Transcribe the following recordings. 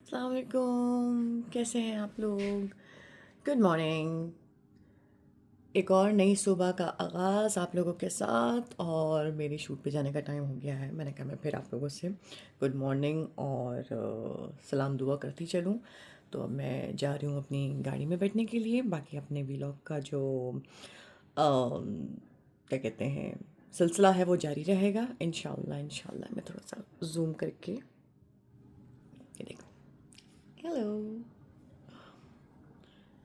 अस्सलाम वालेकुम, कैसे हैं आप लोग। Good morning. एक और नई सुबह का आगाज़ आप लोगों के साथ, और मेरी शूट पे जाने का टाइम हो गया है। मैंने कहा मैं फिर आप लोगों से गुड मॉर्निंग और सलाम दुआ करती चलूँ। तो अब मैं जा रही हूँ अपनी गाड़ी में बैठने के लिए। बाकी अपने व्लॉग का जो क्या कहते हैं सिलसिला है वो जारी रहेगा इंशाल्लाह। इंशाल्लाह मैं थोड़ा सा जूम करके ये देखो। हेलो।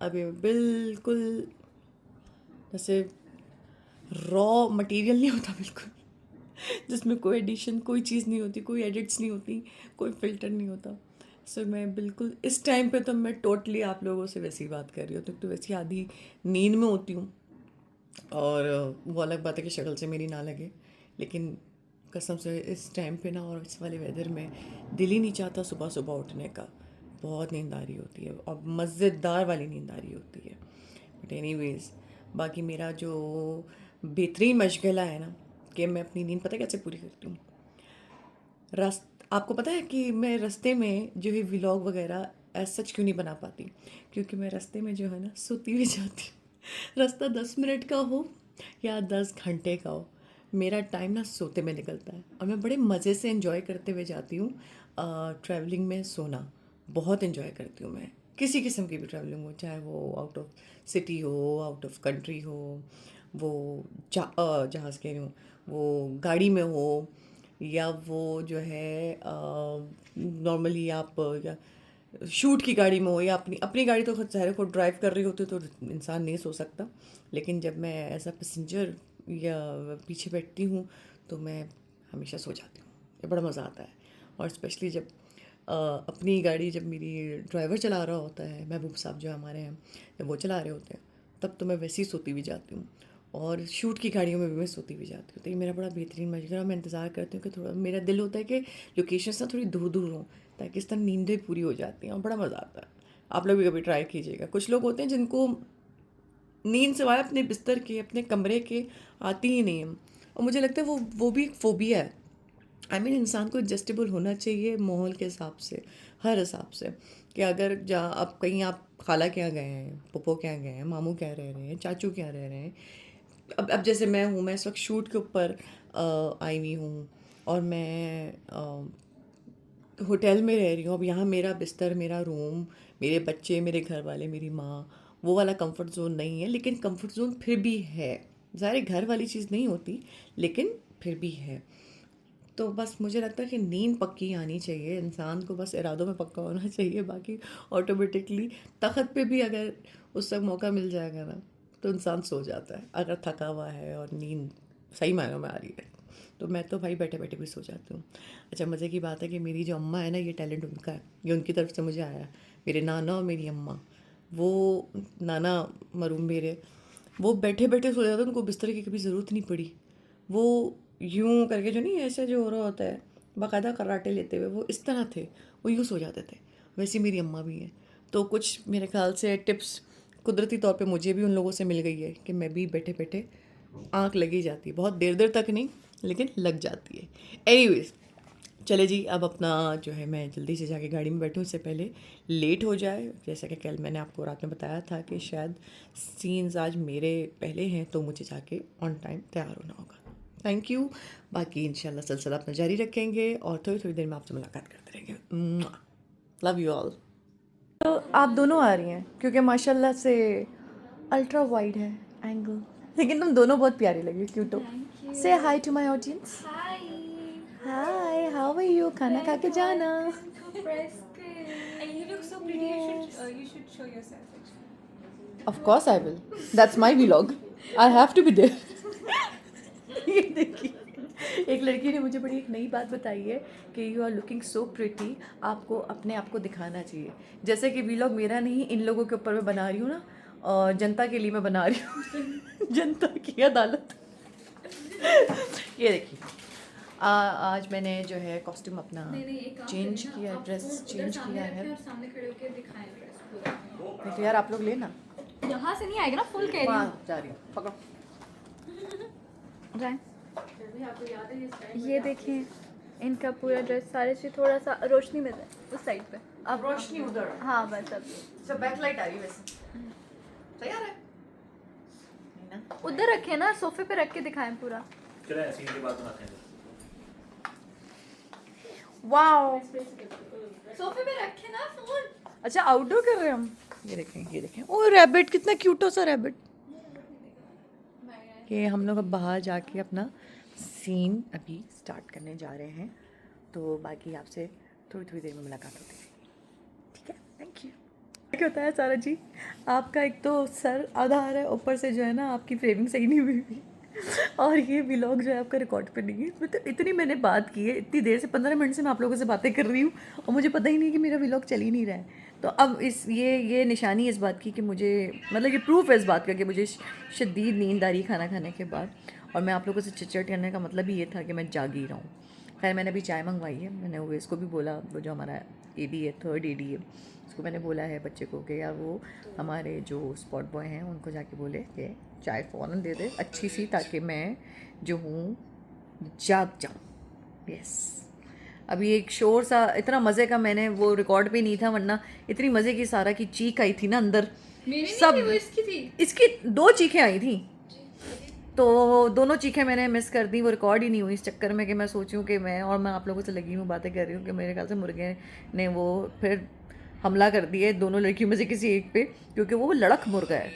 अभी बिल्कुल जैसे रॉ मटेरियल नहीं होता, बिल्कुल जिसमें कोई एडिशन, कोई चीज़ नहीं होती, कोई एडिट्स नहीं होती, कोई फ़िल्टर नहीं होता। सो मैं बिल्कुल इस टाइम पे तो मैं टोटली आप लोगों से वैसी बात कर रही हूँ। तो वैसी आधी नींद में होती हूँ, और वो अलग बात है कि शक्ल से मेरी ना लगे, लेकिन कसम से इस टाइम पे ना और इस वाले वेदर में दिल ही नहीं चाहता सुबह सुबह उठने का। बहुत नींद आ रही होती है, और मज़ेदार वाली नींद आ रही होती है। बट एनीवेज, बाकी मेरा जो बेहतरीन मशगला है ना, कि मैं अपनी नींद पता है कैसे पूरी करती हूँ। रास आपको पता है कि मैं रास्ते में जो है व्लॉग वगैरह एज सच क्यों नहीं बना पाती, क्योंकि मैं रास्ते में जो है ना सोती हुई जाती हूँ। रास्ता 10 मिनट का हो या 10 घंटे का हो, मेरा टाइम ना सोते में निकलता है, और मैं बड़े मज़े से इंजॉय करते हुए जाती हूँ। ट्रैवलिंग में सोना बहुत इंजॉय करती हूँ मैं। किसी किस्म की भी ट्रैवलिंग हो, चाहे वो आउट ऑफ सिटी हो, आउट ऑफ कंट्री हो, वो जहाज़ कह रही हूँ, वो गाड़ी में हो, या वो जो है नॉर्मली आप या शूट की गाड़ी में हो, या अपनी अपनी गाड़ी तो खुद ज़ाहिर खुद ड्राइव कर रही होती तो इंसान नहीं सो सकता। लेकिन जब मैं एज अ पैसेंजर या पीछे बैठती हूँ तो मैं हमेशा सो जाती हूँ। ये बड़ा मज़ा आता है। और स्पेशली जब अपनी गाड़ी, जब मेरी ड्राइवर चला रहा होता है, महबूब साहब जो हमारे हैं, जब वो चला रहे होते हैं, तब तो मैं वैसे ही सोती भी जाती हूँ। और शूट की गाड़ियों में भी मैं सोती भी जाती हूँ। तो ये मेरा बड़ा बेहतरीन मशगरा है। मैं इंतज़ार करती हूँ कि थोड़ा, मेरा दिल होता है कि लोकेशन ना थोड़ी दूर दूर हों, ताकि इस तरह नींदें पूरी हो जाती हैं और बड़ा मज़ा आता है। आप लोग भी कभी ट्राई कीजिएगा। कुछ लोग होते हैं जिनको नींद सिवाय अपने बिस्तर के, अपने कमरे के आती ही नहीं है, और मुझे लगता है वो भी एक फ़ोबिया है। आई मीन इंसान को एडजस्टेबल होना चाहिए माहौल के हिसाब से, हर हिसाब से। कि अगर जहाँ आप कहीं, आप खाला के यहाँ गए हैं, पप्पो के यहाँ गए हैं, मामू के यहाँ रह रहे हैं, चाचू के यहाँ रह रहे हैं। अब जैसे मैं हूँ, मैं इस वक्त शूट के ऊपर आई हुई हूँ, और मैं होटल में रह रही हूँ। अब यहाँ मेरा बिस्तर, मेरा रूम, मेरे बच्चे, मेरे घर वाले, मेरी माँ, वो वाला कंफर्ट जोन नहीं है, लेकिन कंफर्ट जोन फिर भी है। ज़ाहिर घर वाली चीज़ नहीं होती, लेकिन फिर भी है। तो बस मुझे लगता है कि नींद पक्की आनी चाहिए इंसान को, बस इरादों में पक्का होना चाहिए। बाकी ऑटोमेटिकली तखत पे भी अगर उस वक्त मौका मिल जाएगा ना, तो इंसान सो जाता है, अगर थका हुआ है और नींद सही मायनों में आ रही है। तो मैं तो भाई बैठे बैठे भी सो जाती हूँ। अच्छा, मज़े की बात है कि मेरी जो अम्मा है ना, ये टैलेंट उनका है, ये उनकी तरफ से मुझे आया है। मेरे नाना और मेरी अम्मा, वो नाना मरूम मेरे, वो बैठे बैठे सो जाते, उनको बिस्तर की कभी ज़रूरत नहीं पड़ी। वो यूं करके, जो नहीं ऐसे जो हो रहा होता है बाकायदा कराटे लेते हुए, वो इस तरह थे, वो यूँ सो जाते थे। वैसे मेरी अम्मा भी हैं। तो कुछ मेरे ख्याल से टिप्स कुदरती तौर पे मुझे भी उन लोगों से मिल गई है, कि मैं भी बैठे बैठे आँख लगी जाती है, बहुत देर देर तक नहीं, लेकिन लग जाती है। एनीवेज, चले जी, अब अपना जो है मैं जल्दी से जाके गाड़ी में बैठूँ, इससे पहले लेट हो जाए। जैसा कि कल मैंने आपको रात में बताया था कि शायद सीन्स आज मेरे पहले हैं, तो मुझे जाके ऑन टाइम तैयार होना होगा। Thank you. बाकी इंशाल्लाह सिलसिला अपना जारी रखेंगे, और थोड़ी थोड़ी देर में आपसे मुलाकात करते रहेंगे। Love you all. तो आप दोनों आ रही हैं, क्योंकि माशाल्लाह से अल्ट्रा वाइड है एंगल, लेकिन तुम दोनों बहुत प्यारी लगी, क्यूटो। से hi to my audience. Hi. Hi, how are you? खाना खा के जाना। Fresco. And you look so pretty. You should show yourself actually. Of course I will, that's my vlog, I have to be there. ये देखिए, एक लड़की ने मुझे बड़ी एक नई बात बताई है कि you are looking so pretty, आपको अपने आप को दिखाना चाहिए। जैसे कि व्लॉग मेरा नहीं, इन लोगों के ऊपर मैं बना रही हूँ ना, और जनता के लिए मैं बना रही हूँ। जनता की अदालत। ये देखिए, आज मैंने जो है कॉस्ट्यूम अपना नहीं नहीं एक काम चेंज करिए ना किया, आप ड्रेस फोन उधर चेंज सामने किया है। रखें और सामने खड़े होकर दिखाएं ड्रेस पूरा। नहीं तो यार आप लोग लेना। यहाँ से नहीं आएगा ना फुल कह रही वहाँ हूँ। जा रही हूँ, पकड़ो। जाए ये देखें इनका पूरा ड्रेस सारे से थोड़ा सा रोशनी में है उस साइड पे। अब रोशनी उधर हाँ बस अब सब बैकलाइट आ रही है वैसे सही आ रहा है नहीं ना उधर रखे ना, सोफे पे रख के दिखाएं पूरा। चलो ऐसे ही बात बनाते हैं वाओ, सोफे पे रखे ना फोन। अच्छा आउटडोर कर रहे हैं हम। ये देखें ओ रैबिट, कितना क्यूट हो सा रैबिट। ये हम लोग अब बाहर जाके अपना सीन अभी स्टार्ट करने जा रहे हैं, तो बाकी आपसे थोड़ी थोड़ी देर में मुलाकात होती है, ठीक है? Thank you. क्या होता है सारा जी, आपका एक तो सर आधा आ रहा है, ऊपर से जो है ना आपकी फ्रेमिंग सही नहीं हुई हुई और ये व्लॉग जो है आपका रिकॉर्ड पे नहीं है। मतलब इतनी मैंने बात की है, इतनी देर से 15 मिनट से मैं आप लोगों से बातें कर रही हूँ और मुझे पता ही नहीं कि मेरा व्लॉग चल ही नहीं रहा है। तो अब ये निशानी इस बात की कि मुझे, मतलब ये प्रूफ है इस बात का कि मुझे शदीद नींद आ रही खाना खाने के बाद, और मैं आप लोगों से चिट करने का मतलब ही ये था कि मैं जाग ही रहा हूँ। खैर मैंने अभी चाय मंगवाई है, मैंने वो इसको भी बोला, वो जो हमारा एडी है, थर्ड एडी है, उसको मैंने बोला है बच्चे को कि यार वो हमारे जो स्पॉट बॉय हैं उनको जाके बोले कि चाय फ़ौरन दे दे अच्छी सी, ताकि मैं जो हूँ जाग जाऊँ। यस, अभी एक शोर सा इतना मज़े का मैंने वो रिकॉर्ड पे नहीं था, वरना इतनी मज़े की सारा की चीख आई थी ना अंदर, सब इसकी थी। इसकी 2 चीखें आई थी, तो दोनों चीखें मैंने मिस कर दी, वो रिकॉर्ड ही नहीं हुई इस चक्कर में कि मैं सोचूं कि मैं आप लोगों से लगी हूँ बातें कर रही हूँ कि मेरे ख्याल से मुर्गे ने वो फिर हमला कर दिया है दोनों लड़कियों में से किसी एक पे, क्योंकि वो लड़क मुर्गा है।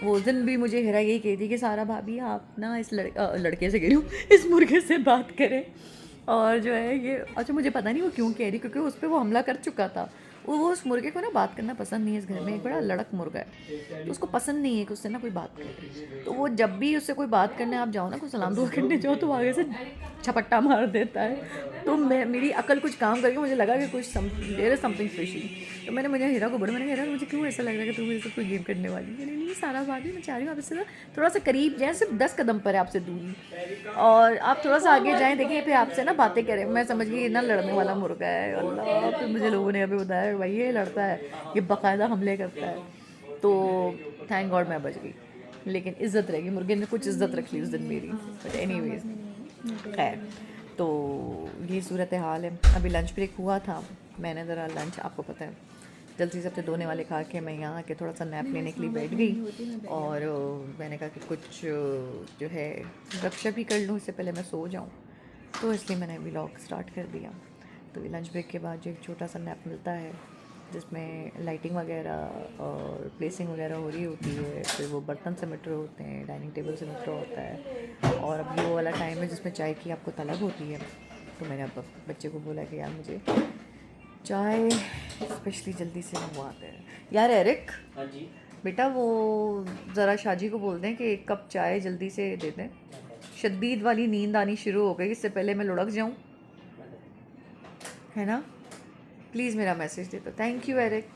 वो उस दिन भी मुझे हिरा यही कही थी कि सारा भाभी आप ना इस लड़के से कह रही हूँ, इस मुर्गे से बात करें, और जो है ये, अच्छा मुझे पता नहीं वो क्यों कह रही, क्योंकि उस पर वो हमला कर चुका था। वो उस मुर्गे को ना बात करना पसंद नहीं है, इस घर में एक बड़ा लड़क मुर्गा है, तो उसको पसंद नहीं है कि उससे ना कोई बात करे, तो वो जब भी उससे कोई बात करने आप जाओ ना, कोई सलाम दुआ करने जाओ, तो वो आगे से छपट्टा मार देता है। तो मेरी अकल कुछ काम करके मुझे लगा कि कुछ देयर इज समथिंग फिशी, तो मैंने हीरा को बोला, मैंने कहा मुझे क्यों ऐसा लग रहा है कि तू मेरे साथ कोई गेम करने वाली है? नहीं सारा बात मैं चाह रही हूँ आपसे थोड़ा सा करीब जाए, सिर्फ 10 कदम पर है आपसे दूरी, और आप थोड़ा सा आगे जाएं, देखिए फिर आपसे ना बातें करें। मैं समझ गई ना लड़ने वाला मुर्गा है, अल्लाह। फिर मुझे लोगों ने अभी बताया भाई ये लड़ता है, ये बाकायदा हमले करता है, तो थैंक गॉड मैं बच गई, लेकिन इज्जत रहेगी, मुर्गे ने कुछ इज्जत रख ली उस दिन मेरी। बट एनीवेज खैर, तो ये सूरत हाल है। अभी लंच ब्रेक हुआ था, मैंने ज़रा लंच, आपको पता है जल्दी से अपने धोने वाले खा के मैं यहाँ आके थोड़ा सा नैप लेने के लिए बैठ गई, और मैंने कहा कि कुछ जो है गपशप ही कर लूँ इससे पहले मैं सो जाऊँ, तो इसलिए मैंने व्लॉग स्टार्ट कर दिया। तो ये लंच ब्रेक के बाद जो एक छोटा सा नैप मिलता है, जिसमें लाइटिंग वगैरह और प्लेसिंग वगैरह हो रही होती है, फिर वो बर्तन सिमट रहे होते हैं, डाइनिंग टेबल सिमट रहा होता है, और अभी वो वाला टाइम है जिसमें चाय की आपको तलब होती है। तो मैंने अब बच्चे को बोला कि यार मुझे चाय स्पेशली जल्दी से मंगवाते हैं। यार एरिक, हाँ जी बेटा वो ज़रा शाजी को बोल दें कि एक कप चाय जल्दी से दे दें, शदीद वाली नींद आनी शुरू हो गई, इससे पहले मैं लुढ़क जाऊँ, है ना? प्लीज़ मेरा मैसेज दे दो। Thank you Eric.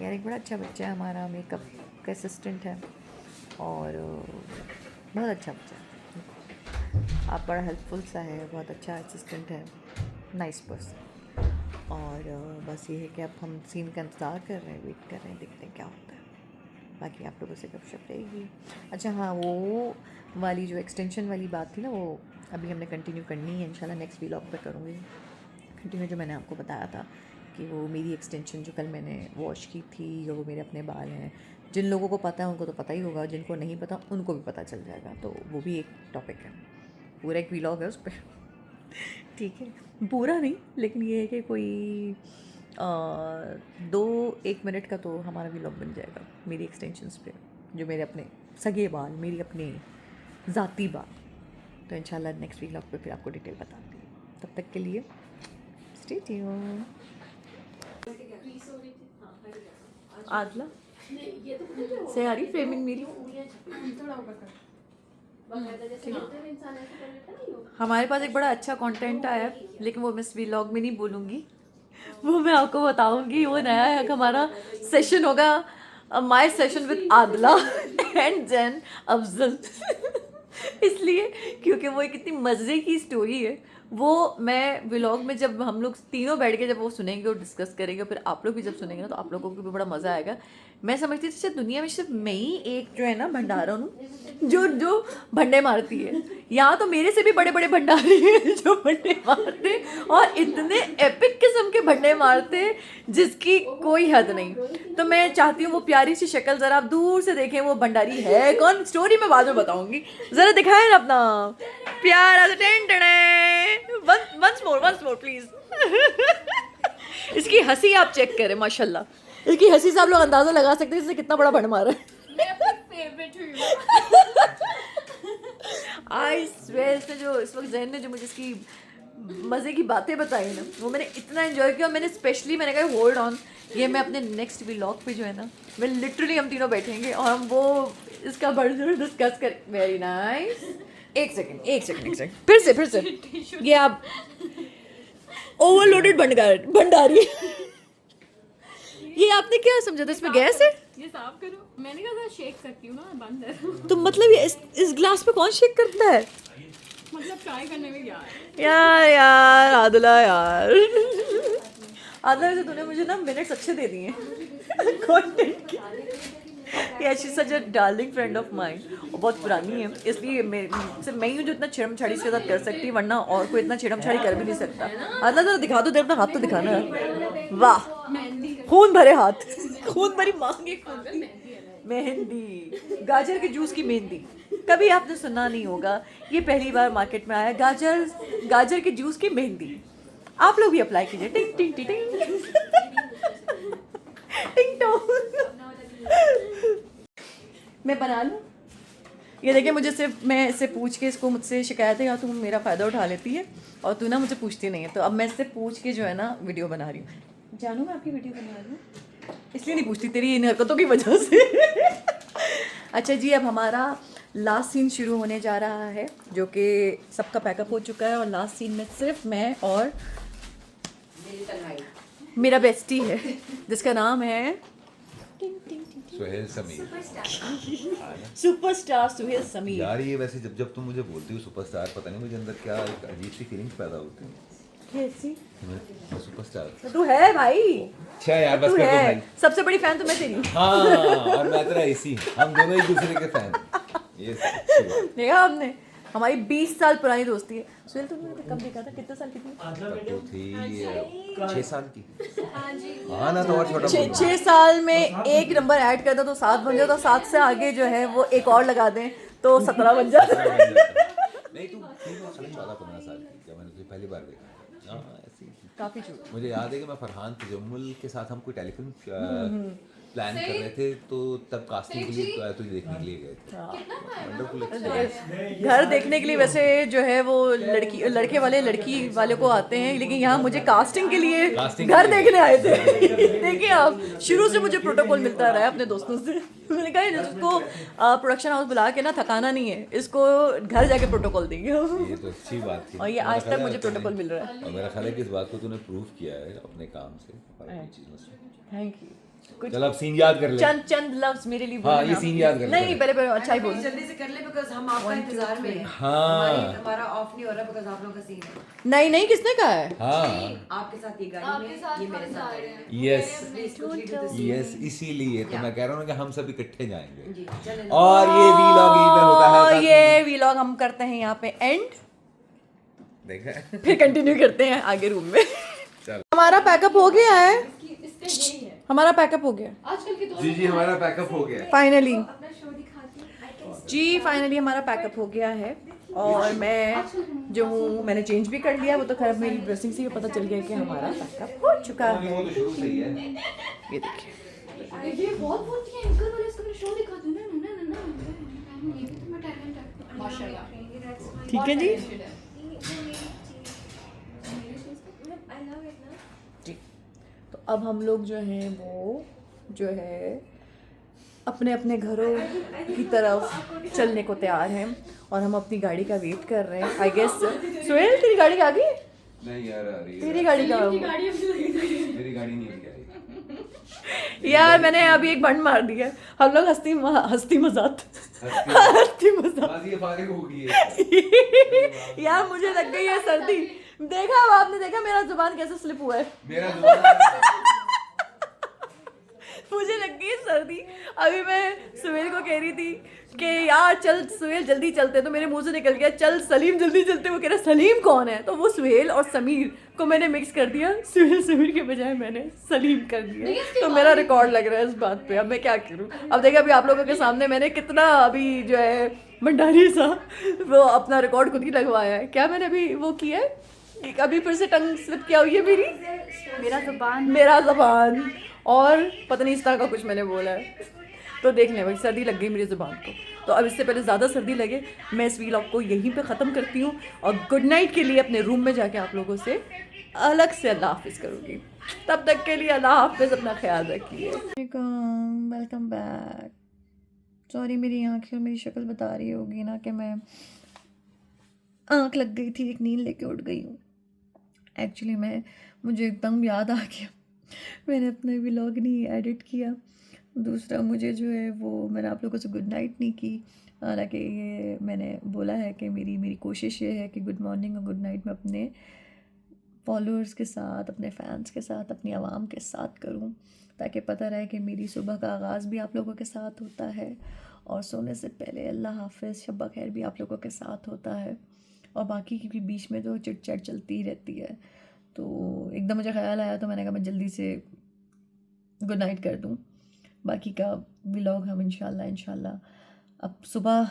यार एक बड़ा अच्छा बच्चा है हमारा, मेकअप का असिस्टेंट है, और बहुत अच्छा बच्चा है, आप बड़ा हेल्पफुल सा है, बहुत अच्छा असिस्टेंट है, नाइस पर्सन। और बस ये है कि अब हम सीन का इंतज़ार कर रहे हैं, वेट कर रहे हैं, देखते हैं क्या होता है, बाकी आप लोगों से गपशप रहेगी। अच्छा हाँ, वो वाली जो एक्सटेंशन वाली बात थी ना, वो अभी हमने कंटिन्यू करनी है, इंशाल्लाह नेक्स्ट व्लॉग पे करूँगी कंटिन्यू, जो मैंने आपको बताया था कि वो मेरी एक्सटेंशन जो कल मैंने वॉश की थी, और वो मेरे अपने बाल हैं, जिन लोगों को पता है उनको तो पता ही होगा, जिनको नहीं पता उनको भी पता चल जाएगा, तो वो भी एक टॉपिक है, पूरा एक व्लॉग है उस पर ठीक है, पूरा नहीं, लेकिन ये है कि कोई 2-1 मिनट का तो हमारा व्लॉग बन जाएगा मेरी एक्सटेंशंस पे, जो मेरे अपने सगे बाल, मेरी अपनी ज़ाती बाल, तो इंशाल्लाह नेक्स्ट व्लॉग पे फिर आपको डिटेल बताती हूँ। तब तक के लिए स्टे ट्यून्ड। आदला से आ रही फ्रेमिंग मेरी, हमारे पास एक बड़ा अच्छा कंटेंट आया, लेकिन वो मैं इस व्लॉग में नहीं बोलूँगी, वो मैं आपको बताऊँगी, वो नया है हमारा सेशन होगा, माय सेशन विद आदला एंड देन अफजल इसलिए क्योंकि वो एक इतनी मज़े की स्टोरी है, वो मैं व्लॉग में जब हम लोग तीनों बैठ के जब वो सुनेंगे और डिस्कस करेंगे, फिर आप लोग भी जब सुनेंगे ना, तो आप लोगों को भी बड़ा मज़ा आएगा। मैं समझती थी शायद दुनिया में सिर्फ मैं ही एक जो है ना भंडारण हूँ जो जो भंडे मारती है, यहाँ तो मेरे से भी बड़े बड़े भंडारी हैं जो भंडे मारते और इतने एपिक किस्म के भंडे मारते जिसकी कोई हद नहीं। तो मैं चाहती हूँ वो प्यारी सी शक्ल जरा आप दूर से देखें, वो भंडारी है कौन, स्टोरी में बाद में बताऊंगी। जरा दिखाएं ना अपना प्यारा सा वंस मोर प्लीज। इसकी हंसी आप चेक करें माशाल्लाह, इसकी हंसी से आप लोग अंदाजा लगा सकते हैं इसने कितना बड़ा भंड मारा है। मैं अपनी फेवरेट हुई आई स्वेयर से जो इस वक्त जहन ने जो मुझे इसकी मज़े की बातें बताई ना, वो मैंने इतना एंजॉय किया। मैंने स्पेशली मैंने कहा होल्ड ऑन, ये मैं अपने नेक्स्ट व्लॉग पे जो है ना, मैं लिटरली हम तीनों बैठेंगे और हम वो इसका बढ़ डिस्कस कर। Very nice. एक सेकंड फिर से ये आप ओवरलोडेड भंडारी ये आपने क्या समझा था, इसमें गैस है? ये साफ करो। मैंने कहा था शेक करती हूँ ना, बंद है। तो मतलब ये इस ग्लास पे कौन शेक करता है? मतलब ट्राई करने में क्या है। यार आदिला यार आदिला वैसे तूने मुझे ना मिनट्स अच्छे दे दिए कंटेंट के। Yeah, she's such a darling friend of mine। और बहुत पुरानी है, इसलिए सिर्फ मैं ही हूँ जो इतना छेड़म छाड़ी इसके साथ कर सकती है, वरना और कोई इतना छेड़म छाड़ी कर भी नहीं सकता। आदिला जरा दिखा दो, दे अपना हाथ तो दिखाना है। वाह, खून भरे हाथ, खून भरी मांगे, मेहंदी, गाजर के जूस की मेहंदी। कभी आपने सुना नहीं होगा, ये पहली बार मार्केट में आया, गाजर के जूस की मेहंदी। आप लोग भी अप्लाई कीजिए। टिंग टिंग टिंग टिंग टिंग टोंग। मैं बना लूँ? ये देखिए, मुझे सिर्फ मैं इससे पूछ के, इसको मुझसे शिकायत है या तुम मेरा फ़ायदा उठा लेती है और तू ना मुझे पूछती नहीं है, तो अब मैं इससे पूछ के जो है ना वीडियो बना रही हूँ। जानू मैं आपकी वीडियो बना रही हूँ, इसलिए नहीं पूछती तेरी इन हरकतों की वजह से। अच्छा जी, अब हमारा लास्ट सीन शुरू होने जा रहा है, जो कि सबका पैकअप हो चुका है और लास्ट सीन में सिर्फ मैं और मेरा बेस्टी है जिसका नाम है सुहेल समीर। सुपरस्टार सुहेल समीर। यार ये वैसे जब तुम मुझे बोलती हो सुपरस्टार, पता नहीं मुझे अंदर क्या एक अजीब सी फीलिंग्स पैदा होती हैं। कैसी? मैं सुपरस्टार। तू है भाई, अच्छा यार बस तू कर दो है भाई। सबसे बड़ी फैन तो मैं तेरी हूँ। हाँ, और मैं तेरा एसी, हम दोनों एक दूसरे के फैन। ये देखा आपने, हमारी 20 साल पुरानी दोस्ती है। सुहेल तुमने कब देखा था, कितने साल की थी? तो थी 6 साल की। हाँ ना, तो और छोटा 6 साल में एक नंबर ऐड करता तो 7 बन जाता, 7 से आगे जो है वो एक और लगा दें तो 17 बन जाता। नहीं तू थी वो साल 15 साल की जब मैंने तुझे पहली बार देखा। हाँ ऐसी काफी झूठ। मुझे याद है कि मैं फरहान तजम्मुल के साथ हम कोई टेलीफिल्म प्लान कर रहे थे, तो तब कास्टिंग के लिए तुझे देखने के लिए गए थे। वंडरफुल। घर देखने के लिए वैसे जो है वो लड़के वाले लड़की वाले को आते हैं, लेकिन यहाँ मुझे कास्टिंग के लिए घर देखने आए थे। देखिए आप, शुरू से मुझे प्रोटोकॉल मिलता रहा है अपने दोस्तों से। मैंने कहा इसको प्रोडक्शन हाउस बुला के ना थकाना नहीं है, इसको घर जाके प्रोटोकॉल देंगे। ये तो अच्छी बात थी। और ये आज तक मुझे प्रोटोकॉल मिल रहा है। और मेरा ख्याल है कि इस बात को तूने प्रूव किया है अपने काम से, चीज़ों से। Thank you. चल अब सीन याद कर ले। चंद लफ्ज मेरे लिए हाँ, बोलना। ये सीन याद कर ले। नहीं पहले अच्छा ही बोल। जल्दी से कर ले बिकॉज़ हम आपका इंतजार में हैं। हाँ। हमारा ऑफ नहीं हो रहा बिकॉज़ आप लोगों का सीन है। नहीं किसने कहा है? हाँ आपके साथ ये गाड़ी में, ये मेरे साथ गाड़ी में। यस यस, इसीलिए तो मैं कह रहा हूँ कि हम सब इकट्ठे जाएंगे। जी चलें। और ये व्लॉग यहीं पे होता है। और ये व्लॉग हम करते हैं यहाँ पे एंड, देखा फिर कंटिन्यू करते हैं आगे रूम में। चल। हमारा पैकअप हो गया है, इसका यही है हमारा पैकअप हो गया आजकल की जी जी, हमारा पैकअप हो गया। फाइनली। अपना शो दिखाती हूँ। जी फाइनली हमारा पैकअप हो गया है और मैं जो हूँ मैंने चेंज भी कर लिया। वो तो खैर मेरी ड्रेसिंग से ही पता चल गया कि हमारा पैकअप हो चुका है। वो तो शुरू से ही है। ये देखिए, ये बहुत बोलती है एंकर वाले, इसका मैं शो दिखाती हूँ ना। ये भी तो मैं टैलेंट है माशाल्लाह। ठीक है जी। जी तो अब हम लोग जो हैं वो जो है अपने अपने घरों की तरफ चलने को तैयार हैं और हम अपनी गाड़ी का वेट कर रहे हैं। आई गेस सुहेल तेरी गाड़ी आ गई? नहीं यार, आ रही है। तेरी गाड़ी का मेरी गाड़ी नहीं आई। यार मैंने अभी एक बंड मार दिया। हम लोग हस्ती मजाक बस ये फारिग हो गई है। यार मुझे लग गई है सर्दी। देखा, अब आपने देखा मेरा जुबान कैसे स्लिप हुआ है। मेरा जुबान मुझे लग गई है सर्दी। अभी मैं सुहेल को कह रही थी कि यार चल सुहेल जल्दी चलते, तो मेरे मुंह से निकल गया चल सलीम जल्दी चलते। वो कह रहा सलीम कौन है, तो वो सुहेल और समीर को मैंने मिक्स कर दिया, सुहेल समीर के बजाय मैंने सलीम कर दिया। तो मेरा रिकॉर्ड लग रहा है इस बात पे। अब मैं क्या करूँ, अब देखा अभी आप लोगों के सामने मैंने कितना अभी जो है भंडारी सा वो अपना रिकॉर्ड खुद ही लगवाया है। क्या मैंने अभी वो किया है, अभी फिर से टंग स्लिप क्या हुई है मेरी, मेरा ज़बान और पता नहीं इस तरह का कुछ मैंने बोला है। तो देख लें भाई, सर्दी लग गई मेरी ज़ुबान को। तो अब इससे पहले ज़्यादा सर्दी लगे मैं इस व्लॉग को यहीं पे ख़त्म करती हूँ और गुड नाइट के लिए अपने रूम में जाके आप लोगों से अलग से अल्लाह हाफिज़ करूँगी। तब तक के लिए अल्लाह हाफिज़, अपना ख्याल रखिए। Welcome back. सॉरी मेरी आँखें और मेरी शक्ल बता रही होगी ना कि मैं आँख लग गई थी, एक नींद लेके उठ गई हूँ। एक्चुअली मुझे एकदम याद आ गया मैंने अपना व्लॉग नहीं एडिट किया। दूसरा मुझे जो है वो मैंने आप लोगों से गुड नाइट नहीं की, हालांकि ये मैंने बोला है कि मेरी कोशिश ये है कि गुड मॉर्निंग और गुड नाइट मैं अपने फॉलोअर्स के साथ, अपने फ़ैन्स के साथ, अपनी आवाम के साथ करूं, ताकि पता रहे कि मेरी सुबह का आगाज़ भी आप लोगों के साथ होता है और सोने से पहले अल्लाह हाफ़िज़ शब खैर भी आप लोगों के साथ होता है। और बाकी क्योंकि बीच में तो चिट चैट चलती ही रहती है, तो एकदम मुझे ख्याल आया तो मैंने कहा मैं जल्दी से गुड नाइट कर दूं। बाकी का व्लॉग हम इंशाल्लाह अब सुबह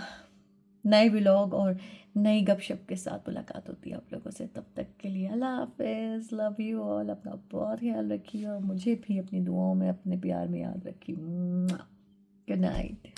नए व्लॉग और नई गपशप के साथ मुलाकात होती है आप लोगों से। तब तक के लिए अल्लाह हाफ़िज़, लव यू ऑल, अपना बहुत ख्याल रखिए और मुझे भी अपनी दुआओं में, अपने प्यार में याद रखिए। Good night.